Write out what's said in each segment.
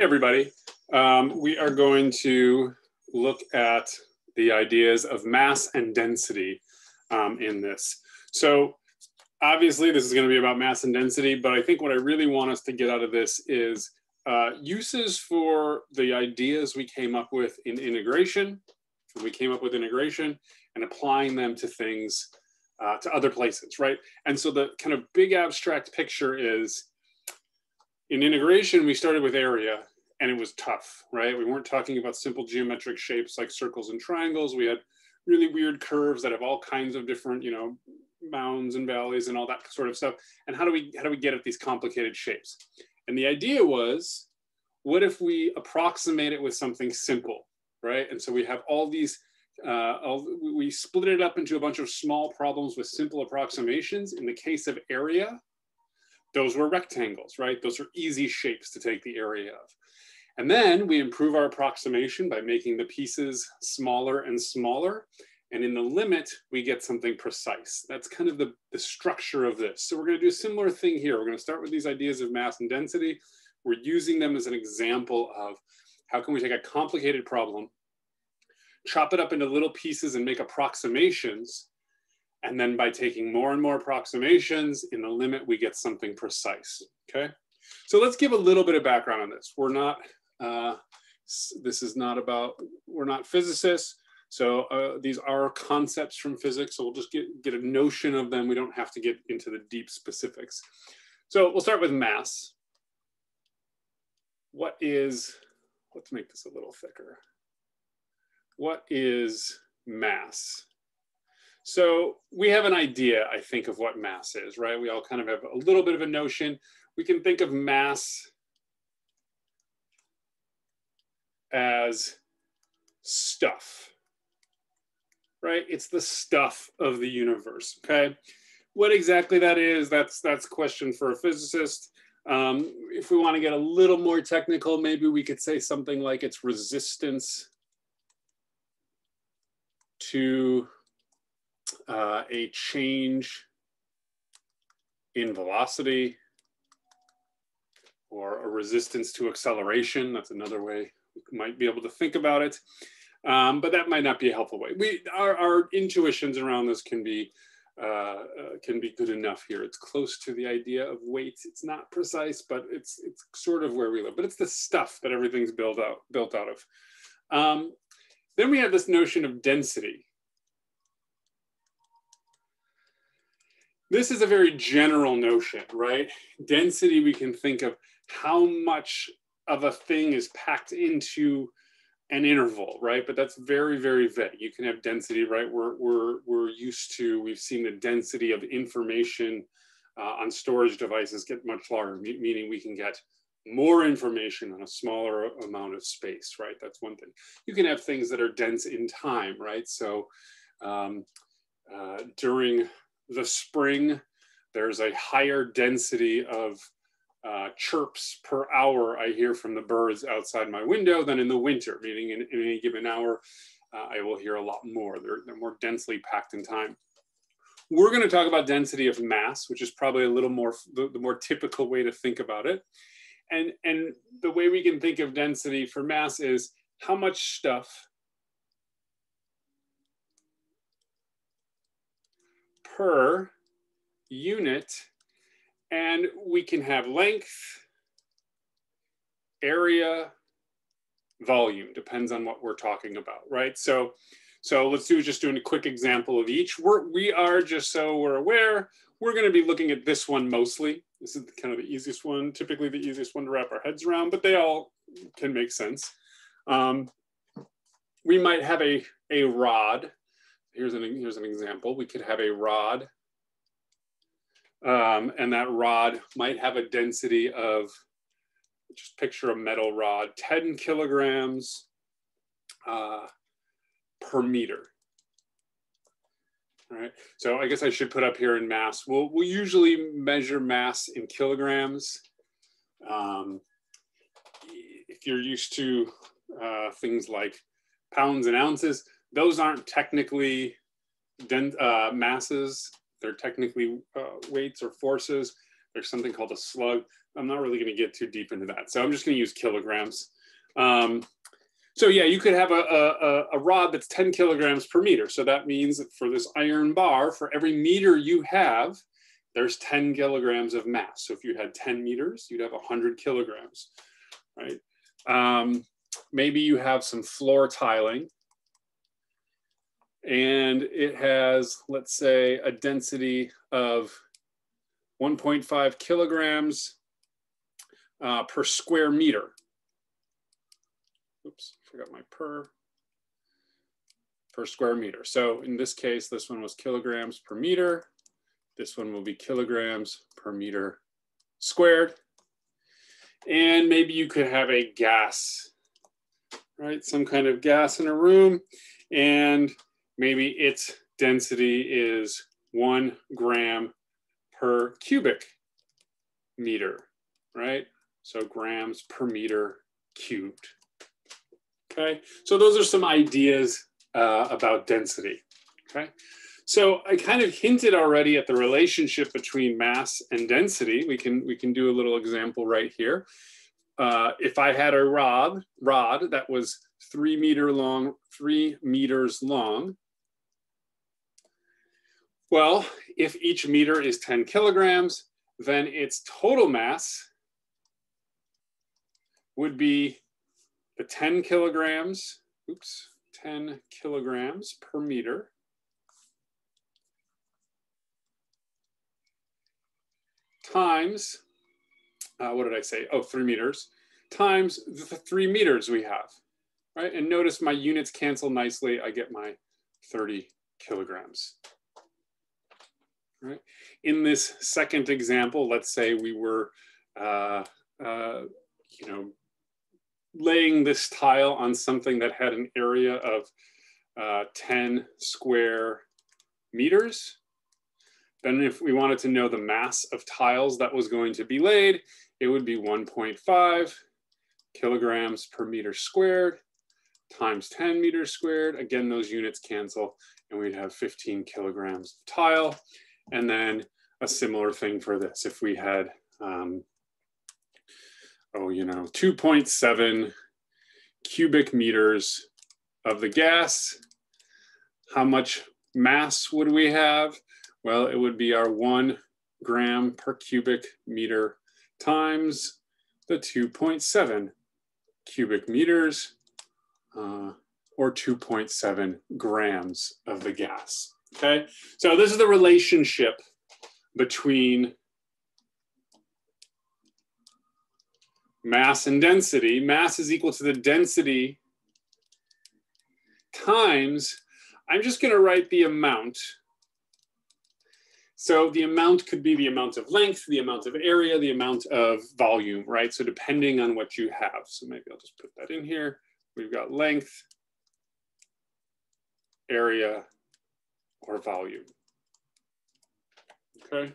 Everybody. We are going to look at the ideas of mass and density in this. So obviously this is going to be about mass and density, but I think what I really want us to get out of this is uses for the ideas we came up with in integration. We came up with integration and applying them to things, to other places, right? And so the kind of big abstract picture is, in integration, we started with area and it was tough, right? We weren't talking about simple geometric shapes like circles and triangles. We had really weird curves that have all kinds of different, mounds and valleys and all that sort of stuff. And how do we get at these complicated shapes? And the idea was, what if we approximate it with something simple, right? And so we have all these, we split it up into a bunch of small problems with simple approximations. In the case of area, those were rectangles, right? Those are easy shapes to take the area of. And then we improve our approximation by making the pieces smaller and smaller. And in the limit, we get something precise. That's kind of the structure of this. So we're going to do a similar thing here. We're going to start with these ideas of mass and density. We're using them as an example of how can we take a complicated problem, chop it up into little pieces and make approximations. And then by taking more and more approximations, in the limit, we get something precise, okay? So let's give a little bit of background on this. We're not, we're not physicists. So these are concepts from physics. So we'll just get a notion of them. We don't have to get into the deep specifics. So we'll start with mass. Let's make this a little thicker. What is mass? So we have an idea, I think, of what mass is, right? We all kind of have a little bit of a notion. We can think of mass as stuff, right? It's the stuff of the universe, okay? What exactly that is, that's a question for a physicist. If we want to get a little more technical, maybe we could say something like its resistance to a change in velocity, or a resistance to acceleration. That's another way we might be able to think about it. But that might not be a helpful way. Our intuitions around this can be good enough here. It's close to the idea of weight. It's not precise, but it's sort of where we live. But it's the stuff that everything's built out of. Then we have this notion of density. This is a very general notion, right? Density, we can think of how much of a thing is packed into an interval, right? But that's very, very vague. You can have density, right? We've seen the density of information on storage devices get much larger, meaning we can get more information on a smaller amount of space, right? That's one thing. You can have things that are dense in time, right? So during the spring, there's a higher density of chirps per hour I hear from the birds outside my window than in the winter, meaning in any given hour, I will hear a lot more. They're more densely packed in time. We're going to talk about density of mass, which is probably a little more, the more typical way to think about it. And the way we can think of density for mass is how much stuff per unit, and we can have length, area, volume, depends on what we're talking about, right? So let's just do a quick example of each. We are, just so we're aware, we're going to be looking at this one mostly. This is kind of the easiest one, typically the easiest one to wrap our heads around, but they all can make sense. We might have a rod. Here's an example. We could have a rod, and that rod might have a density of, just picture a metal rod, 10 kilograms per meter. All right. So I guess I should put up here in mass. We'll usually measure mass in kilograms. If you're used to things like pounds and ounces, those aren't technically masses. They're technically weights or forces. There's something called a slug. I'm not really going to get too deep into that. So I'm just going to use kilograms. So yeah, you could have a rod that's 10 kilograms per meter. So that means that for this iron bar, for every meter you have, there's 10 kilograms of mass. So if you had 10 meters, you'd have 100 kilograms, right? Maybe you have some floor tiling and it has, let's say, a density of 1.5 kilograms per square meter. Oops, forgot my per square meter. So in this case, this one was kilograms per meter. This one will be kilograms per meter squared. And maybe you could have a gas, right? Some kind of gas in a room, and maybe its density is 1 gram per cubic meter, right? So grams per meter cubed. Okay, so those are some ideas about density. Okay, so I kind of hinted already at the relationship between mass and density. We can do a little example right here. If I had a rod that was 3 meters long, well, if each meter is 10 kilograms, then its total mass would be the 10 kilograms per meter times, what did I say? Oh, 3 meters, times the 3 meters we have, right? And notice my units cancel nicely. I get my 30 kilograms, right? In this second example, let's say we were, laying this tile on something that had an area of 10 square meters. Then if we wanted to know the mass of tiles that was going to be laid, it would be 1.5 kilograms per meter squared times 10 meters squared. Again, those units cancel and we'd have 15 kilograms of tile. And then a similar thing for this. If we had 2.7 cubic meters of the gas, how much mass would we have? Well, it would be our 1 gram per cubic meter times the 2.7 cubic meters, or 2.7 grams of the gas. Okay, so this is the relationship between mass and density. Mass is equal to the density times, I'm just going to write the amount. So the amount could be the amount of length, the amount of area, the amount of volume, right? So depending on what you have. So maybe I'll just put that in here. We've got length, area, or volume. Okay.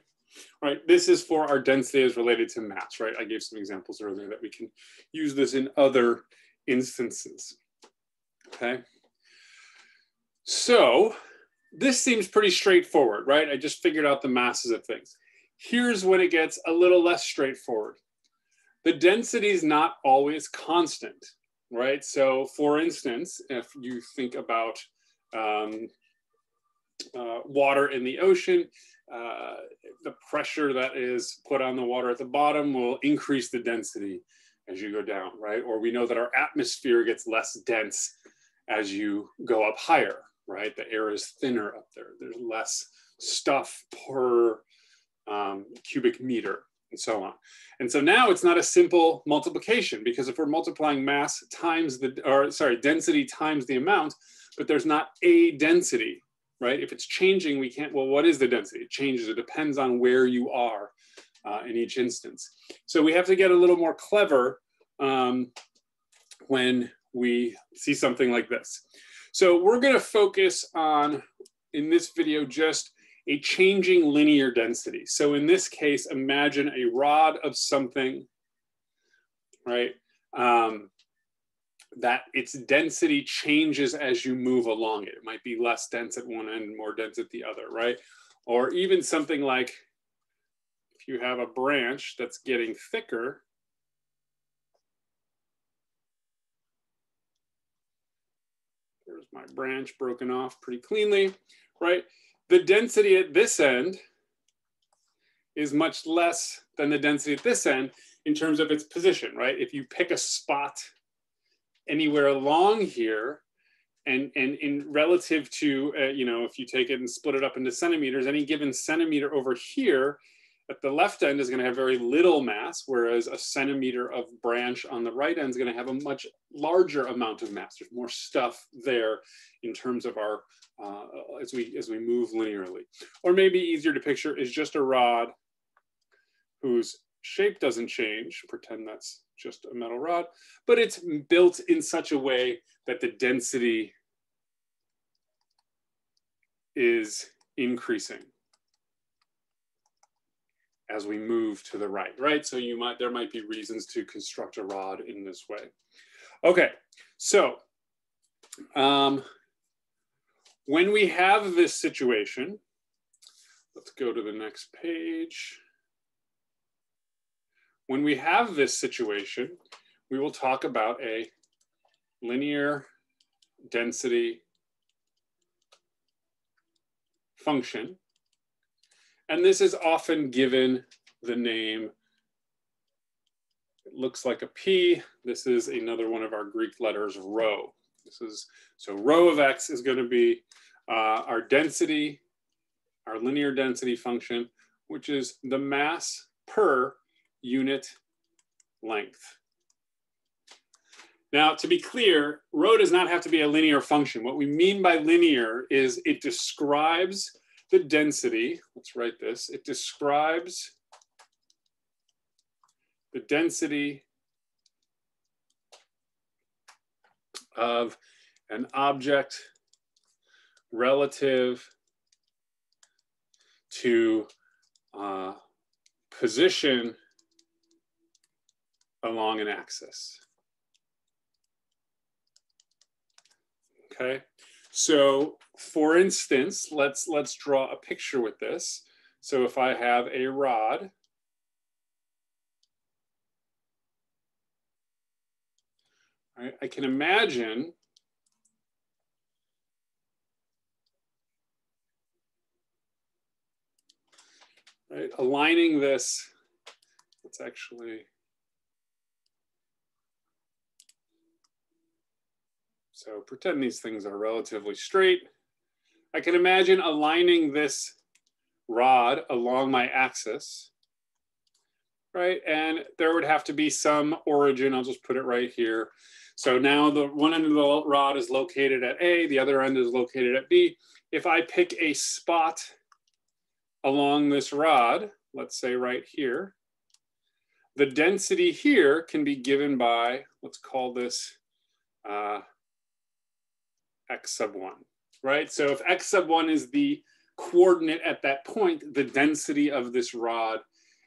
All right, this is for our density as related to mass, right? I gave some examples earlier that we can use this in other instances. Okay. So this seems pretty straightforward, right? I just figured out the masses of things. Here's when it gets a little less straightforward. The density is not always constant, right? So for instance, if you think about water in the ocean, the pressure that is put on the water at the bottom will increase the density as you go down, right? Or we know that our atmosphere gets less dense as you go up higher, right? The air is thinner up there. There's less stuff per cubic meter and so on. And so now it's not a simple multiplication, because if we're multiplying mass times density times the amount, but there's not a density, right? If it's changing, we can't, well, what is the density? It changes, it depends on where you are in each instance. So we have to get a little more clever when we see something like this. So we're gonna focus on, in this video, just a changing linear density. So in this case, imagine a rod of something, right? That its density changes as you move along it. It might be less dense at one end, more dense at the other, right? Or even something like, if if you have a branch that's getting thicker, there's my branch broken off pretty cleanly, right? The density at this end is much less than the density at this end in terms of its position, right? If you pick a spot anywhere along here, and in relative to, you know, if you take it and split it up into centimeters, any given centimeter over here at the left end is going to have very little mass, whereas a centimeter of branch on the right end is going to have a much larger amount of mass. There's more stuff there in terms of our, as we move linearly. Or maybe easier to picture is just a rod whose shape doesn't change, pretend that's just a metal rod, but it's built in such a way that the density is increasing as we move to the right, right? So there might be reasons to construct a rod in this way. Okay, so when we have this situation, let's go to the next page. When we have this situation, we will talk about a linear density function. And this is often given the name, it looks like a P. This is another one of our Greek letters, rho. So rho of X is going to be our density, our linear density function, which is the mass per unit length. Now, to be clear, rho does not have to be a linear function. What we mean by linear is it describes the density. Let's write this. It describes the density of an object relative to position along an axis. Okay, so for instance, let's draw a picture with this. So if I have a rod, right, I can imagine right, aligning this. Let's actually. So pretend these things are relatively straight. I can imagine aligning this rod along my axis, right? And there would have to be some origin. I'll just put it right here. So now the one end of the rod is located at A, the other end is located at B. If I pick a spot along this rod, let's say right here, the density here can be given by, let's call this x sub 1, right? So if x sub 1 is the coordinate at that point, the density of this rod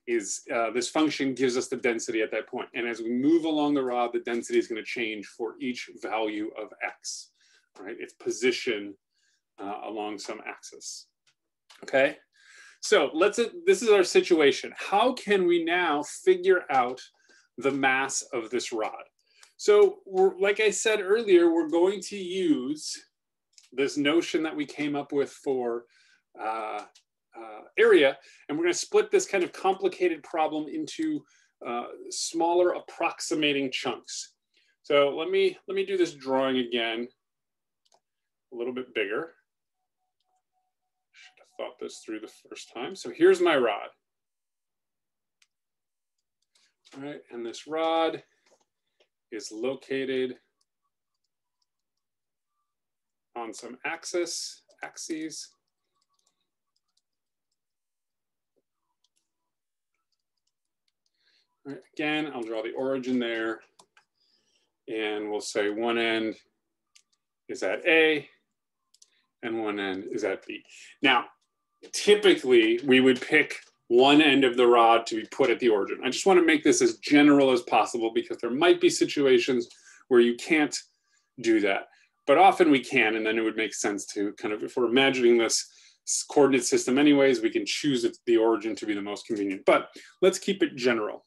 is, this function gives us the density at that point. And as we move along the rod, the density is going to change for each value of x, right? Its position along some axis, okay? So this is our situation. How can we now figure out the mass of this rod? So like I said earlier, we're going to use this notion that we came up with for area, and we're going to split this kind of complicated problem into smaller approximating chunks. So let me do this drawing again, a little bit bigger. Should have thought this through the first time. So here's my rod. All right, and this rod is located on some axes. All right, again, I'll draw the origin there, and we'll say one end is at A and one end is at B. Now, typically we would pick one end of the rod to be put at the origin. I just want to make this as general as possible because there might be situations where you can't do that, but often we can, and then it would make sense to kind of, if we're imagining this coordinate system anyways. We can choose the origin to be the most convenient, but let's keep it general.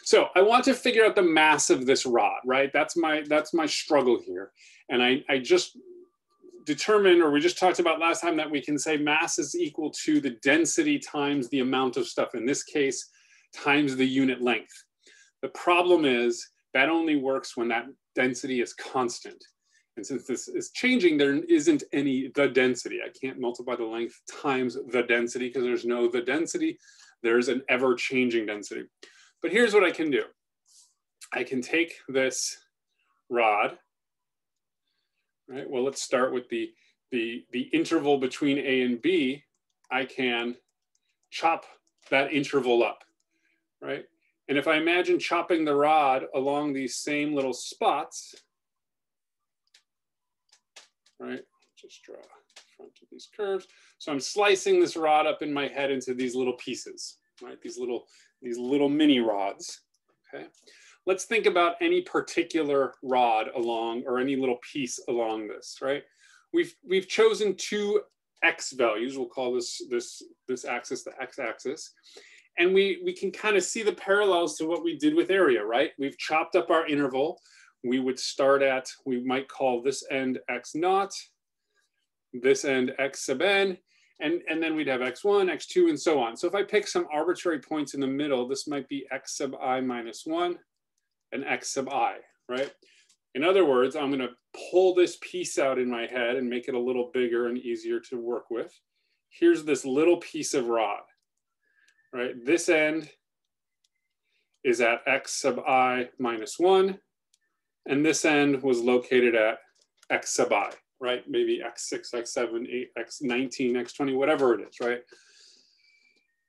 So I want to figure out the mass of this rod, right? That's my struggle here. And I just determined, or we just talked about last time, that we can say mass is equal to the density times the amount of stuff, in this case, times the unit length. The problem is that only works when that density is constant. And since this is changing, there isn't any the density. I can't multiply the length times the density because there's no the density. There's an ever-changing density. But here's what I can do. I can take this rod, right? Well, let's start with the interval between A and B. I can chop that interval up, right? And if I imagine chopping the rod along these same little spots, right? Just draw front of these curves. So I'm slicing this rod up in my head into these little pieces, right? These little mini rods, okay? Let's think about any particular rod along, or any little piece along this, right? We've chosen two X values. We'll call this axis the X axis. And we can kind of see the parallels to what we did with area, right? We've chopped up our interval. We would start at, we might call this end X naught, this end X sub n, and then we'd have X1, X2, and so on. So if I pick some arbitrary points in the middle, this might be X sub I minus 1 and X sub I, right? In other words, I'm gonna pull this piece out in my head and make it a little bigger and easier to work with. Here's this little piece of rod, right? This end is at X sub I minus 1, and this end was located at X sub I, right? Maybe X6, X7, 8, X19, X20, whatever it is, right?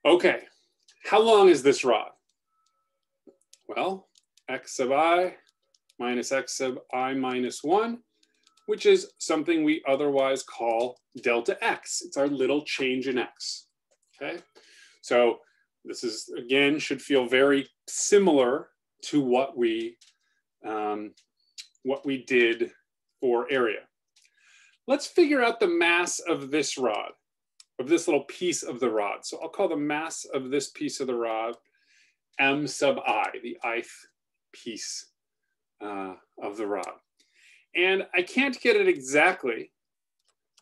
Okay, how long is this rod? Well, X sub I minus X sub I minus 1, which is something we otherwise call delta X. It's our little change in X, okay? So this is, again, should feel very similar to what we did for area. Let's figure out the mass of this rod, of this little piece of the rod. So I'll call the mass of this piece of the rod M sub I, the ith piece of the rod. And I can't get it exactly,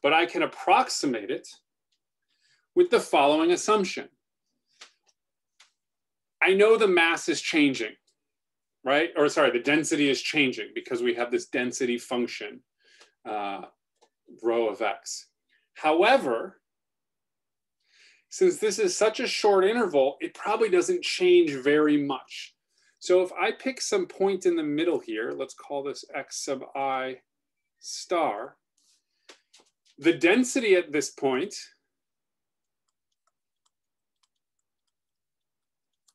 but I can approximate it with the following assumption. I know the mass is changing, right? Or sorry, the density is changing because we have this density function, rho of X. However, since this is such a short interval, it probably doesn't change very much. So if I pick some point in the middle here, let's call this X sub I star, the density at this point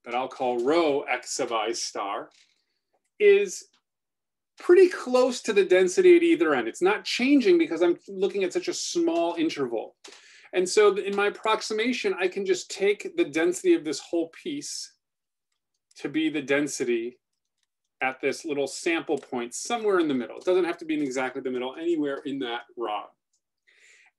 that I'll call rho X sub I star is pretty close to the density at either end. It's not changing because I'm looking at such a small interval. And so in my approximation, I can just take the density of this whole piece to be the density at this little sample point somewhere in the middle. It doesn't have to be in exactly the middle, anywhere in that rod.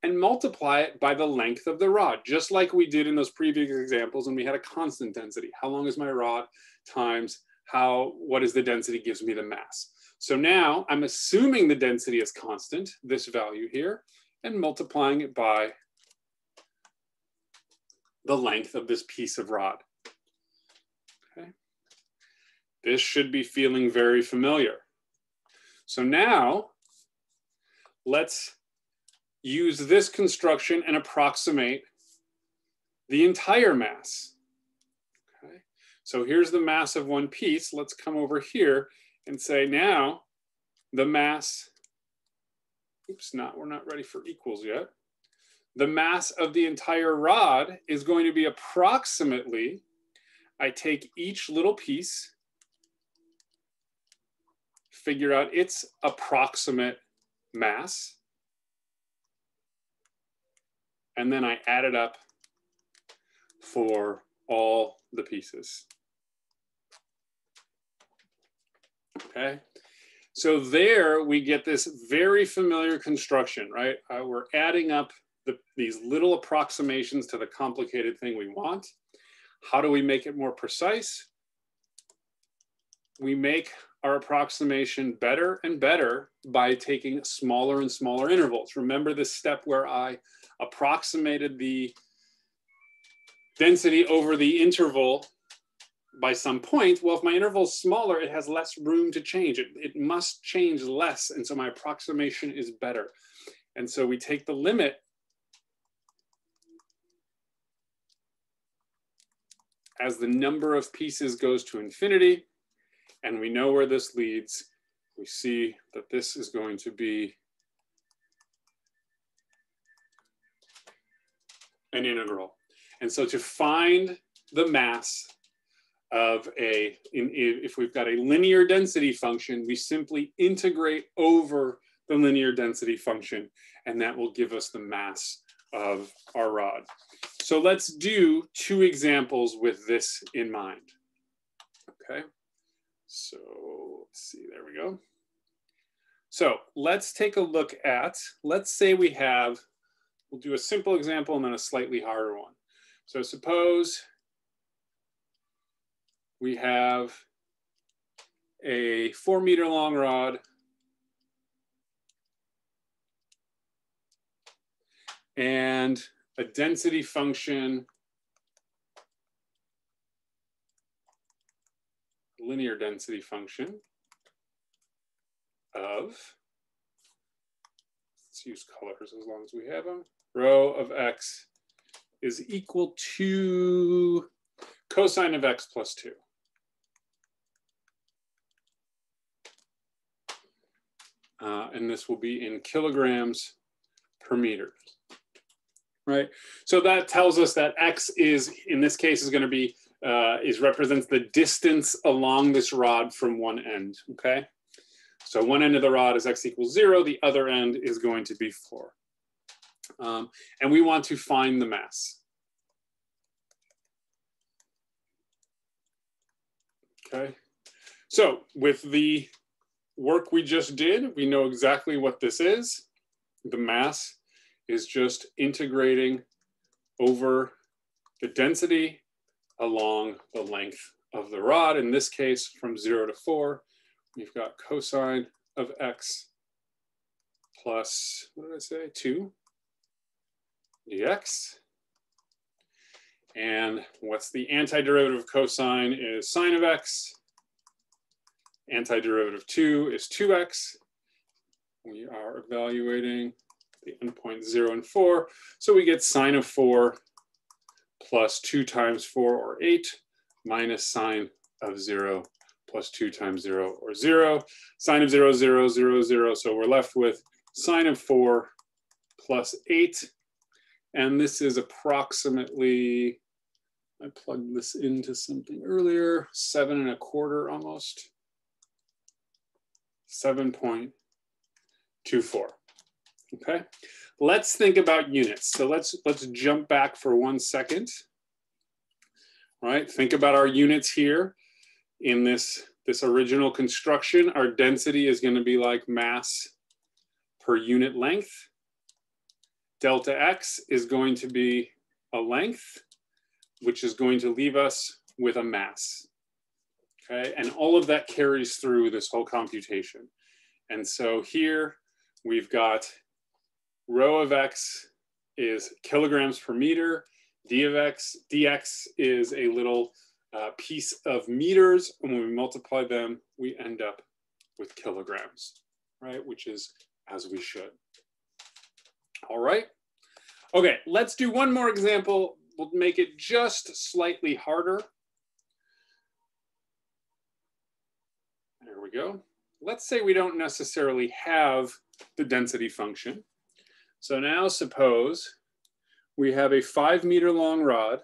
And multiply it by the length of the rod, just like we did in those previous examples when we had a constant density. How long is my rod times what is the density gives me the mass. So now I'm assuming the density is constant, this value here, and multiplying it by the length of this piece of rod. Okay. This should be feeling very familiar. So now let's use this construction and approximate the entire mass. Okay. So here's the mass of one piece. Let's come over here and say now the mass, we're not ready for equals yet. The mass of the entire rod is going to be approximately, I take each little piece, figure out its approximate mass, and then I add it up for all the pieces. Okay, so there we get this very familiar construction, right? We're adding up these little approximations to the complicated thing we want. How do we make it more precise? We make our approximation better and better by taking smaller and smaller intervals. Remember this step where I approximated the density over the interval by some point? Well, if my interval is smaller, it has less room to change. It must change less, and so my approximation is better. And so we take the limit as the number of pieces goes to infinity, and we know where this leads. We see that this is going to be an integral. And so to find the mass of if we've got a linear density function, we simply integrate over the linear density function, and that will give us the mass of our rod. So let's do 2 examples with this in mind. Okay, so let's see, there we go. So let's take a look at, let's say we have, we'll do a simple example and then a slightly harder one. So suppose we have a 4-meter long rod and a density function, linear density function of, let's use colors as long as we have them, rho of x is equal to cosine of x plus 2. And this will be in kilograms per meter, right? So that tells us that x is, in this case, is going to be, represents the distance along this rod from one end, okay? So one end of the rod is x equals 0, the other end is going to be 4. And we want to find the mass. Okay, so with the work we just did, we know exactly what this is. The mass is just integrating over the density along the length of the rod. In this case, from 0 to 4, we've got cosine of x plus, what did I say, 2 dx. And what's the antiderivative of cosine is sine of x. Antiderivative of 2 is 2x. We are evaluating the endpoint 0 and 4. So we get sine of 4 plus 2 times 4, or 8, minus sine of 0 plus 2 times 0, or 0. Sine of 0, 0, 0, 0. So we're left with sine of 4 plus 8. And this is approximately, I plugged this into something earlier, 7 1/4 almost. 7.24. Okay, let's think about units. So let's jump back for 1 second. All right, think about our units here. In this original construction, our density is going to be like mass per unit length. Delta x is going to be a length, which is going to leave us with a mass. Okay, and all of that carries through this whole computation. And so here we've got rho of x is kilograms per meter, d of x, dx is a little piece of meters, and when we multiply them, we end up with kilograms, right? Which is as we should. All right. Okay, let's do one more example. We'll make it just slightly harder. There we go. Let's say we don't necessarily have the density function. So now suppose we have a 5-meter long rod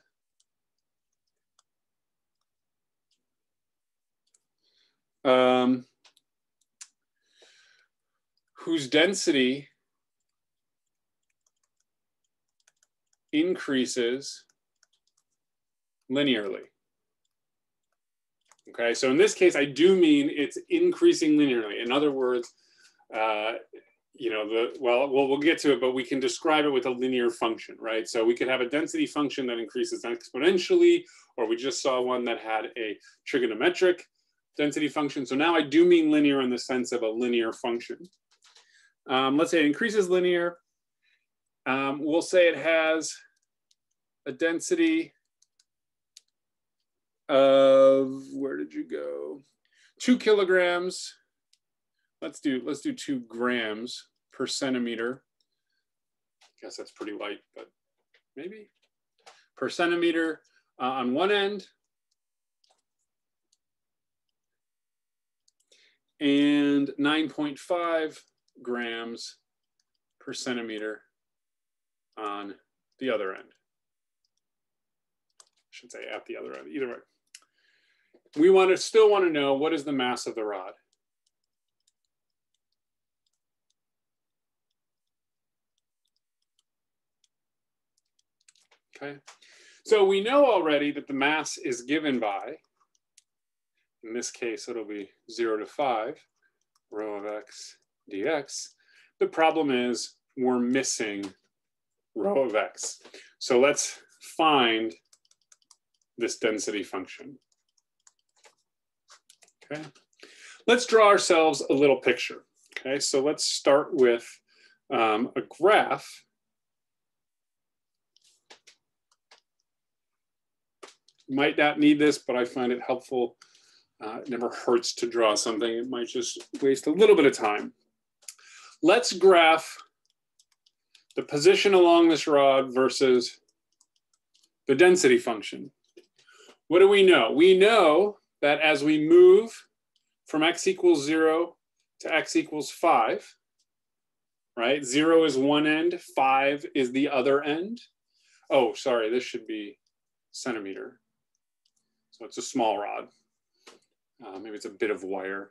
whose density increases linearly. Okay, so in this case, I do mean it's increasing linearly. In other words, you know, we'll get to it, but we can describe it with a linear function, right? So we could have a density function that increases exponentially, or we just saw one that had a trigonometric density function. So now I do mean linear in the sense of a linear function. Let's say it increases linear. We'll say it has a density of, where did you go? 2 kilograms. Let's do 2 grams per centimeter. I guess that's pretty light, but maybe per centimeter on one end. And 9.5 grams per centimeter on the other end. I should say at the other end, either way. We still want to know what is the mass of the rod. Okay, so we know already that the mass is given by, in this case, it'll be 0 to 5, rho of x dx. The problem is we're missing rho of x. So let's find this density function. Okay, let's draw ourselves a little picture. Okay, so let's start with a graph. Might not need this, but I find it helpful. It never hurts to draw something. It might just waste a little bit of time. Let's graph the position along this rod versus the density function. What do we know? We know that as we move from x equals 0 to x equals 5, right? 0 is one end, 5 is the other end. Oh, sorry, this should be centimeter. So it's a small rod. Maybe it's a bit of wire.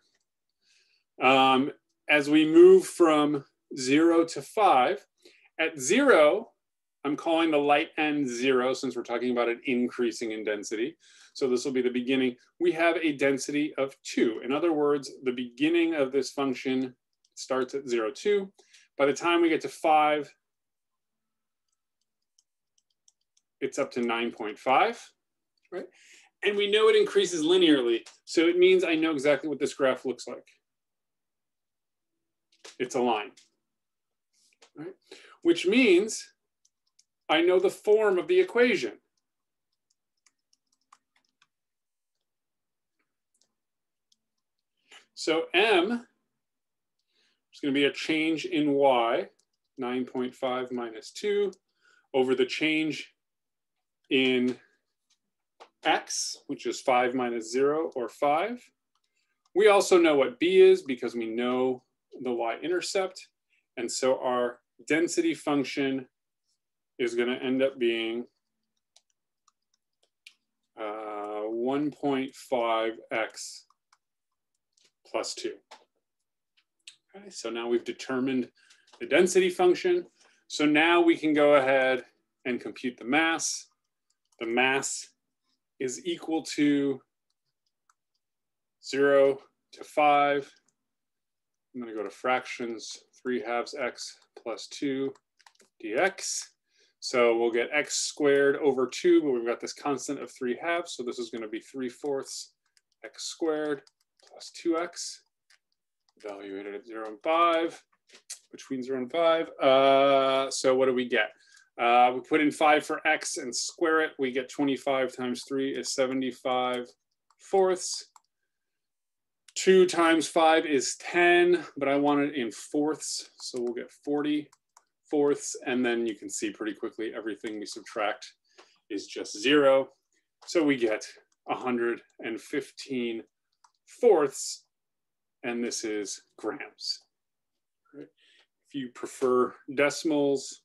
As we move from 0 to 5, at 0, I'm calling the light end 0 since we're talking about it increasing in density. So this will be the beginning. We have a density of 2. In other words, the beginning of this function starts at 0, 2. By the time we get to 5, it's up to 9.5, right? And we know it increases linearly. So it means I know exactly what this graph looks like. It's a line, right? Which means I know the form of the equation. So M is going to be a change in Y, 9.5 minus 2, over the change in X, which is 5 minus 0, or 5. We also know what B is because we know the y-intercept. And so our density function is going to end up being 1.5x plus 2. Okay, so now we've determined the density function. So now we can go ahead and compute the mass. The mass is equal to 0 to 5. I'm going to go to fractions, 3/2 x plus 2 dx. So we'll get x squared over 2, but we've got this constant of 3/2. So this is going to be 3/4 x squared plus 2x, evaluated at 0 and 5, between 0 and 5. So what do we get? We put in 5 for x and square it. We get 25 times 3 is 75/4. 2 times 5 is 10, but I want it in fourths. So we'll get 40/4. And then you can see pretty quickly everything we subtract is just 0. So we get 115/4. And this is grams. Right? If you prefer decimals,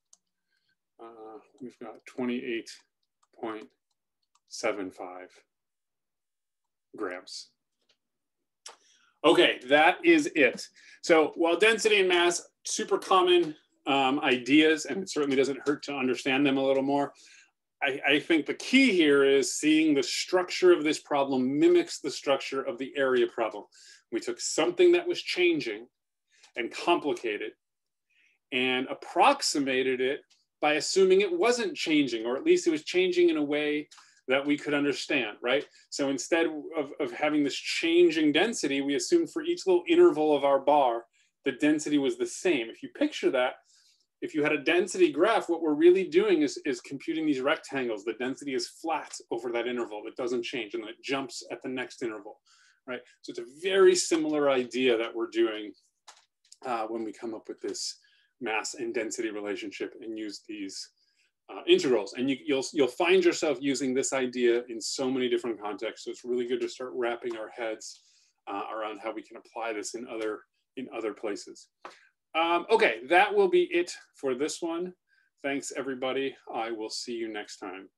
we've got 28.75 grams. Okay, that is it. So while density and mass, super common ideas, and it certainly doesn't hurt to understand them a little more, I think the key here is seeing the structure of this problem mimics the structure of the area problem. We took something that was changing and complicated and approximated it by assuming it wasn't changing, or at least it was changing in a way that we could understand, right? So instead of having this changing density, we assumed for each little interval of our bar, the density was the same. If you picture that, if you had a density graph, what we're really doing is computing these rectangles. The density is flat over that interval. It doesn't change, and then it jumps at the next interval, right? So it's a very similar idea that we're doing when we come up with this mass and density relationship and use these integrals. And you'll find yourself using this idea in so many different contexts. So it's really good to start wrapping our heads around how we can apply this in other places. Okay, that will be it for this one. Thanks, everybody. I will see you next time.